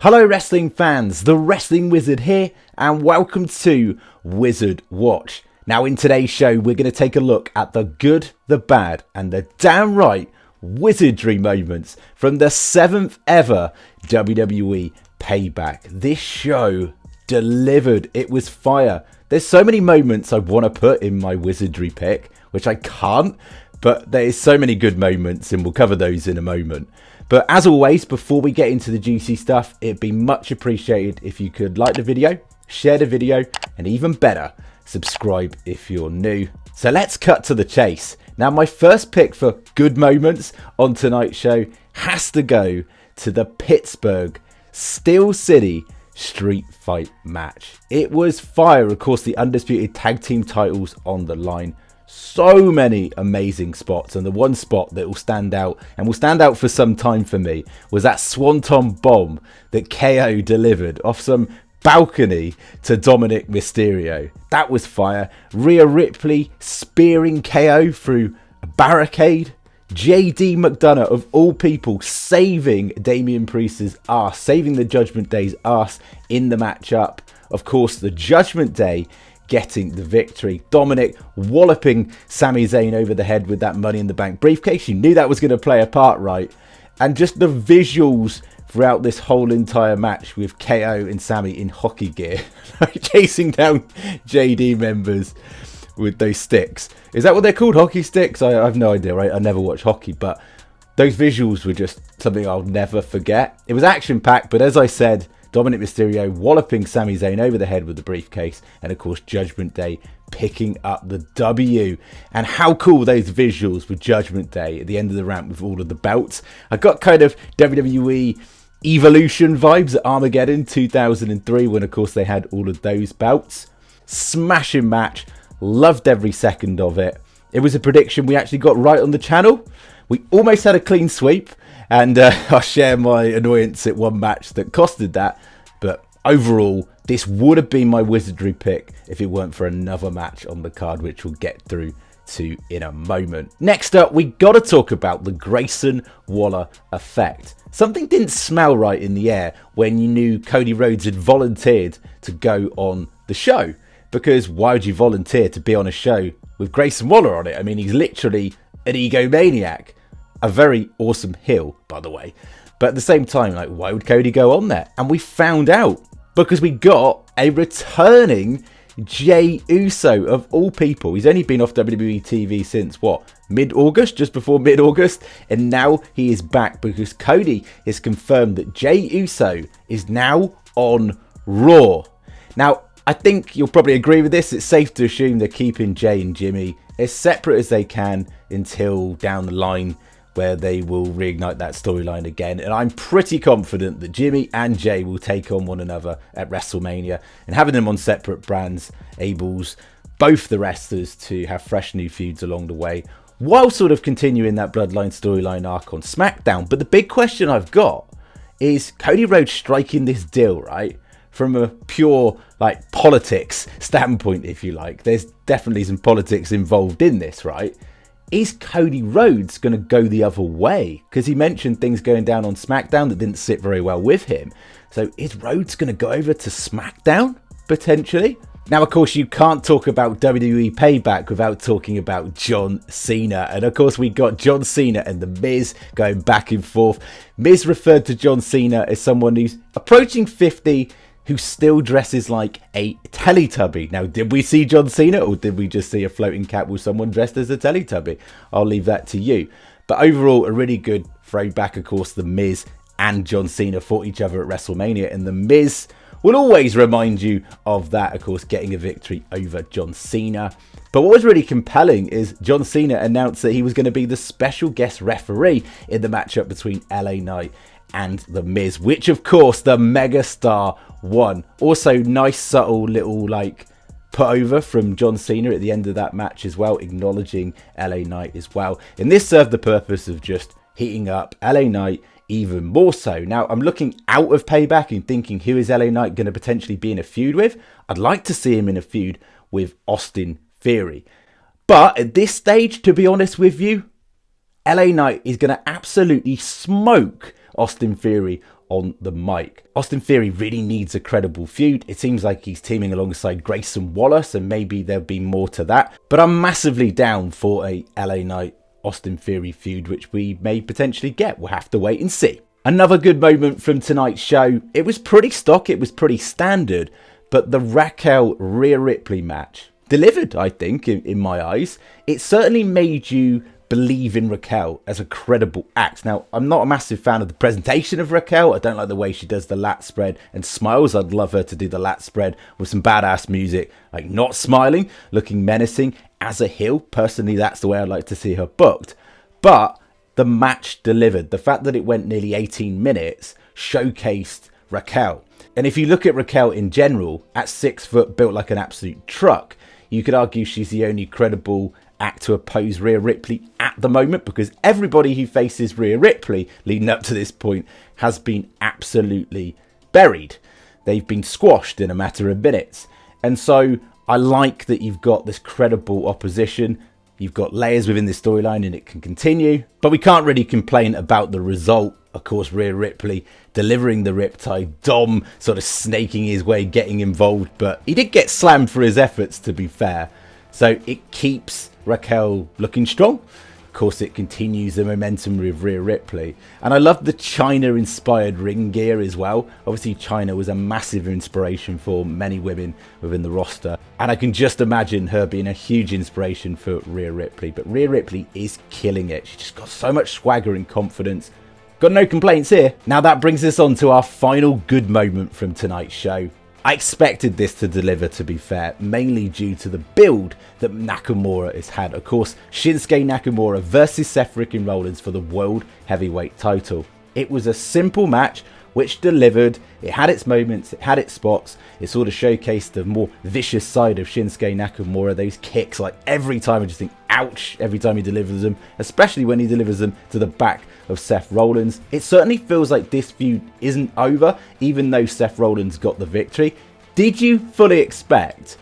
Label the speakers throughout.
Speaker 1: Hello wrestling fans, the Wrestling Wizard here, and welcome to Wizard Watch. Now in today's show we're going to take a look at the good, the bad and the damn right wizardry moments from the 7th ever WWE Payback. This show delivered, it was fire. There's so many moments I want to put in my wizardry pick, which I can't, but there's so many good moments and we'll cover those in a moment. But as always, before we get into the juicy stuff, it'd be much appreciated if you could like the video, share the video, and even better, subscribe if you're new. So let's cut to the chase. Now, my first pick for good moments on tonight's show has to go to the Pittsburgh Steel City Street Fight match. It was fire. Of course, the undisputed tag team titles on the line. So many amazing spots, and the one spot that will stand out and will stand out for some time for me was that swanton bomb that KO delivered off some balcony to Dominic Mysterio. That was fire. Rhea Ripley spearing KO through a barricade. JD McDonough of all people saving Damian Priest's ass, saving the Judgment Day's ass in the matchup. Of course, the Judgment Day getting the victory. Dominic walloping Sami Zayn over the head with that Money in the Bank briefcase. You knew that was going to play a part, right? And just the visuals throughout this whole entire match with KO and Sami in hockey gear, chasing down JD members with those sticks. Is that what they're called? Hockey sticks? I have no idea, right? I never watch hockey, but those visuals were just something I'll never forget. It was action-packed, but as I said, Dominic Mysterio walloping Sami Zayn over the head with the briefcase, and of course Judgment Day picking up the W. And how cool those visuals with Judgment Day at the end of the ramp with all of the belts. I got kind of WWE Evolution vibes at Armageddon 2003 when of course they had all of those belts. Smashing match, loved every second of it. It was a prediction we actually got right on the channel. We almost had a clean sweep. And I'll share my annoyance at one match that costed that. But overall, this would have been my wizardry pick if it weren't for another match on the card, which we'll get through to in a moment. Next up, we got to talk about the Grayson Waller effect. Something didn't smell right in the air when you knew Cody Rhodes had volunteered to go on the show. Because why would you volunteer to be on a show with Grayson Waller on it? I mean, he's literally an egomaniac. A very awesome heel, by the way. But at the same time, like, why would Cody go on there? And we found out because we got a returning Jey Uso of all people. He's only been off WWE TV since, what, mid-August? Just before mid-August? And now he is back because Cody has confirmed that Jey Uso is now on Raw. Now, I think you'll probably agree with this. It's safe to assume they're keeping Jey and Jimmy as separate as they can until down the line, where they will reignite that storyline again. And I'm pretty confident that Jimmy and Jey will take on one another at WrestleMania, and having them on separate brands enables both the wrestlers to have fresh new feuds along the way, while sort of continuing that Bloodline storyline arc on SmackDown. But the big question I've got is Cody Rhodes striking this deal, right? From a pure, like, politics standpoint, if you like. There's definitely some politics involved in this, right? Is Cody Rhodes going to go the other way? Because he mentioned things going down on SmackDown that didn't sit very well with him. So is Rhodes going to go over to SmackDown, potentially? Now, of course, you can't talk about WWE Payback without talking about John Cena. And of course, we got John Cena and The Miz going back and forth. Miz referred to John Cena as someone who's approaching 50, who still dresses like a Teletubby. Now, did we see John Cena, or did we just see a floating cat with someone dressed as a Teletubby? I'll leave that to you. But overall, a really good throwback. Of course, The Miz and John Cena fought each other at WrestleMania, and The Miz will always remind you of that, of course, getting a victory over John Cena. But what was really compelling is John Cena announced that he was going to be the special guest referee in the matchup between LA Knight and The Miz, which of course the megastar won. Also, nice subtle little like put over from John Cena at the end of that match as well, acknowledging LA Knight as well. And this served the purpose of just heating up LA Knight even more so. Now, I'm looking out of Payback and thinking, who is LA Knight going to potentially be in a feud with? I'd like to see him in a feud with Austin Theory. But at this stage, to be honest with you, LA Knight is going to absolutely smoke Austin Theory on the mic. Austin Theory really needs a credible feud. It seems like he's teaming alongside Grayson Waller, so maybe there'll be more to that. But I'm massively down for a LA Knight Austin Theory feud, which we may potentially get. We'll have to wait and see. Another good moment from tonight's show. It was pretty stock, it was pretty standard, but the Raquel Rhea Ripley match delivered, I think, in my eyes. It certainly made you believe in Raquel as a credible act. Now, I'm not a massive fan of the presentation of Raquel. I don't like the way she does the lat spread and smiles. I'd love her to do the lat spread with some badass music, like not smiling, looking menacing as a heel. Personally, that's the way I'd like to see her booked. But the match delivered. The fact that it went nearly 18 minutes showcased Raquel. And if you look at Raquel in general, at 6 foot, built like an absolute truck, you could argue she's the only credible act to oppose Rhea Ripley at the moment, because everybody who faces Rhea Ripley leading up to this point has been absolutely buried. They've been squashed in a matter of minutes. And so I like that you've got this credible opposition. You've got layers within this storyline and it can continue. But we can't really complain about the result. Of course, Rhea Ripley delivering the Riptide, Dom sort of snaking his way, getting involved. But he did get slammed for his efforts, to be fair. So it keeps Raquel looking strong. Of course, it continues the momentum with Rhea Ripley. And I love the China-inspired ring gear as well. Obviously, China was a massive inspiration for many women within the roster. And I can just imagine her being a huge inspiration for Rhea Ripley. But Rhea Ripley is killing it. She just got so much swagger and confidence. Got no complaints here. Now that brings us on to our final good moment from tonight's show. I expected this to deliver, to be fair, mainly due to the build that Nakamura has had. Of course, Shinsuke Nakamura versus Seth freaking Rollins for the World Heavyweight title. It was a simple match which delivered. It had its moments, it had its spots. It sort of showcased the more vicious side of Shinsuke Nakamura. Those kicks, like every time I just think, ouch, every time he delivers them, especially when he delivers them to the back of Seth Rollins. It certainly feels like this feud isn't over, even though Seth Rollins got the victory. Did you fully expect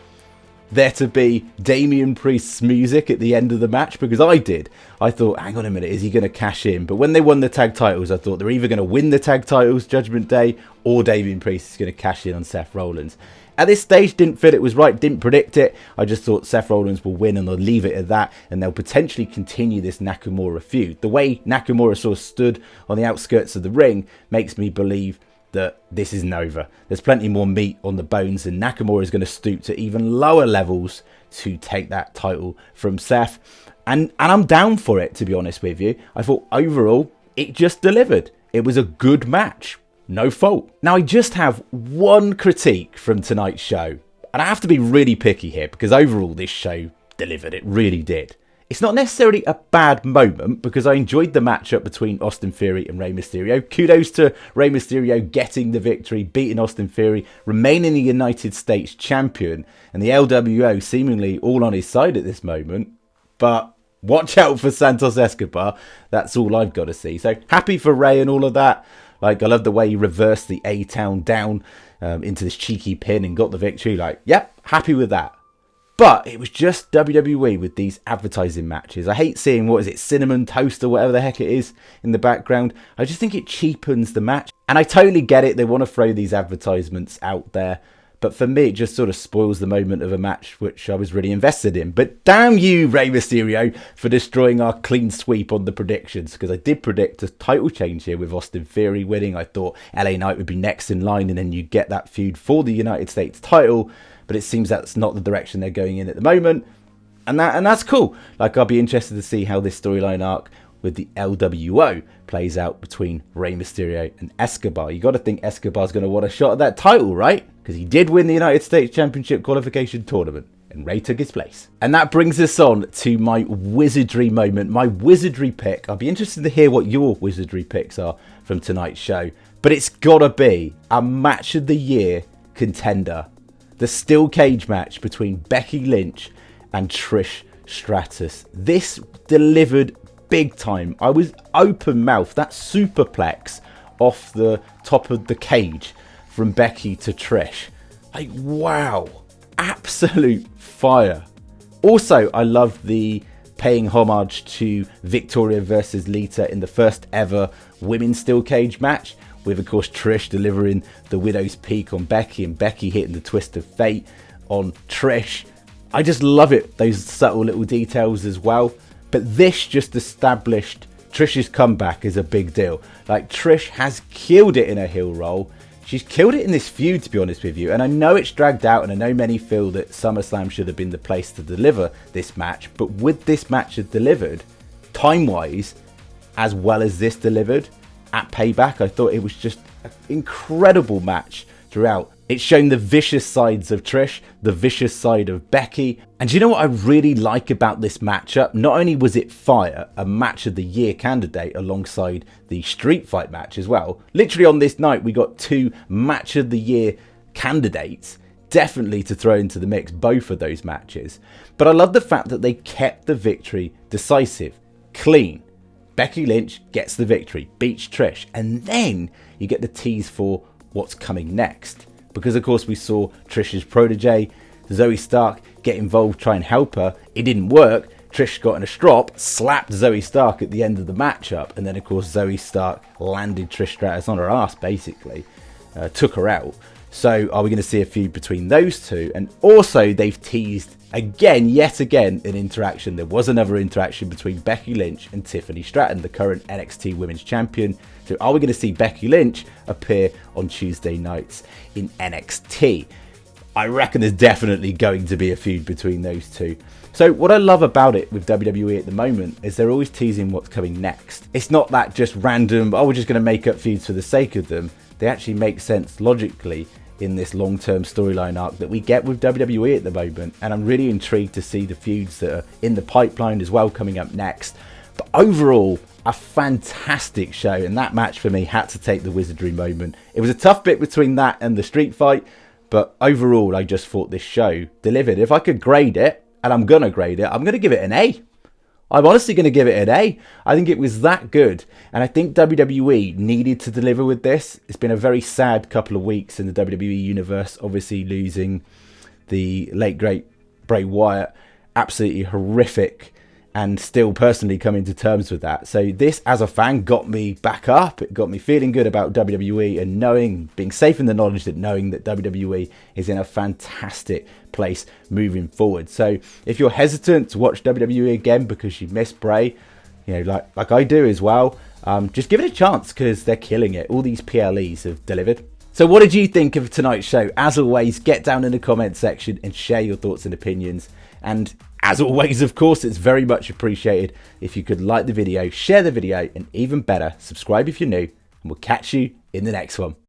Speaker 1: there to be Damian Priest's music at the end of the match? Because I did. I thought, hang on a minute, is he going to cash in? But when they won the tag titles, I thought they're either going to win the tag titles Judgment Day, or Damian Priest is going to cash in on Seth Rollins. At this stage, didn't feel it was right, didn't predict it. I just thought Seth Rollins will win and they'll leave it at that, and they'll potentially continue this Nakamura feud. The way Nakamura sort of stood on the outskirts of the ring makes me believe that this isn't over. There's plenty more meat on the bones, and Nakamura is going to stoop to even lower levels to take that title from Seth. And I'm down for it, to be honest with you. I thought overall, it just delivered. It was a good match. No fault. Now, I just have one critique from tonight's show. And I have to be really picky here, because overall this show delivered. It really did. It's not necessarily a bad moment, because I enjoyed the matchup between Austin Theory and Rey Mysterio. Kudos to Rey Mysterio getting the victory, beating Austin Theory, remaining the United States champion, and the LWO seemingly all on his side at this moment. But watch out for Santos Escobar. That's all I've got to see. So happy for Rey and all of that. Like, I love the way he reversed the A-Town down into this cheeky pin and got the victory. Like, yep, happy with that. But it was just WWE with these advertising matches. I hate seeing, what is it, Cinnamon Toast or whatever the heck it is in the background. I just think it cheapens the match. And I totally get it. They want to throw these advertisements out there. But for me, it just sort of spoils the moment of a match which I was really invested in. But damn you, Rey Mysterio, for destroying our clean sweep on the predictions. Because I did predict a title change here with Austin Theory winning. I thought LA Knight would be next in line, and then you get that feud for the United States title. But it seems that's not the direction they're going in at the moment. And that's cool. Like, I'll be interested to see how this storyline arc with the LWO plays out between Rey Mysterio and Escobar. You got to think Escobar's going to want a shot at that title, right? Because he did win the United States Championship qualification tournament, and Rey took his place. And that brings us on to my Wizardry moment, my Wizardry pick. I'll be interested to hear what your Wizardry picks are from tonight's show. But it's got to be a match of the year contender. The steel cage match between Becky Lynch and Trish Stratus. This delivered big time. I was open mouth. That superplex off the top of the cage from Becky to Trish. Like, wow. Absolute fire. Also, I love the paying homage to Victoria versus Lita in the first ever women's steel cage match, with, of course, Trish delivering the Widow's Peak on Becky and Becky hitting the Twist of Fate on Trish. I just love it, those subtle little details as well. But this just established Trish's comeback is a big deal. Like, Trish has killed it in her heel role. She's killed it in this feud, to be honest with you. And I know it's dragged out, and I know many feel that SummerSlam should have been the place to deliver this match. But with this match delivered, time-wise, as well as this delivered at Payback, I thought it was just an incredible match throughout. It's shown the vicious sides of Trish, the vicious side of Becky. And do you know what I really like about this matchup? Not only was it fire, a match of the year candidate alongside the street fight match as well. Literally on this night, we got 2 match of the year candidates, definitely to throw into the mix, both of those matches. But I love the fact that they kept the victory decisive, clean. Becky Lynch gets the victory, beats Trish, and then you get the tease for what's coming next. Because, of course, we saw Trish's protege, Zoe Stark, get involved, try and help her. It didn't work. Trish got in a strop, slapped Zoe Stark at the end of the matchup. And then, of course, Zoe Stark landed Trish Stratus on her ass, basically. Took her out. So are we going to see a feud between those two? And also, they've teased again, yet again, an interaction. There was another interaction between Becky Lynch and Tiffany Stratton, the current NXT Women's Champion. So are we going to see Becky Lynch appear on Tuesday nights in NXT? I reckon there's definitely going to be a feud between those two. So what I love about it with WWE at the moment is they're always teasing what's coming next. It's not that just random, oh, we're just going to make up feuds for the sake of them. They actually make sense logically in this long-term storyline arc that we get with WWE at the moment. And I'm really intrigued to see the feuds that are in the pipeline as well coming up next. But overall, a fantastic show, and that match for me had to take the Wizardry moment. It was a tough bit between that and the street fight, but overall I just thought this show delivered. If I could grade it, and I'm going to grade it, I'm going to give it an A. I'm honestly going to give it an A. I think it was that good. And I think WWE needed to deliver with this. It's been a very sad couple of weeks in the WWE universe. Obviously losing the late, great Bray Wyatt. Absolutely horrific. And still personally coming to terms with that. So this, as a fan, got me back up. It got me feeling good about WWE and knowing, being safe in the knowledge that knowing that WWE is in a fantastic place moving forward. So if you're hesitant to watch WWE again because you miss Bray, you know, like I do as well, just give it a chance because they're killing it. All these PLEs have delivered. So what did you think of tonight's show? As always, get down in the comment section and share your thoughts and opinions. And as always, of course, it's very much appreciated if you could like the video, share the video, and even better, subscribe if you're new, and we'll catch you in the next one.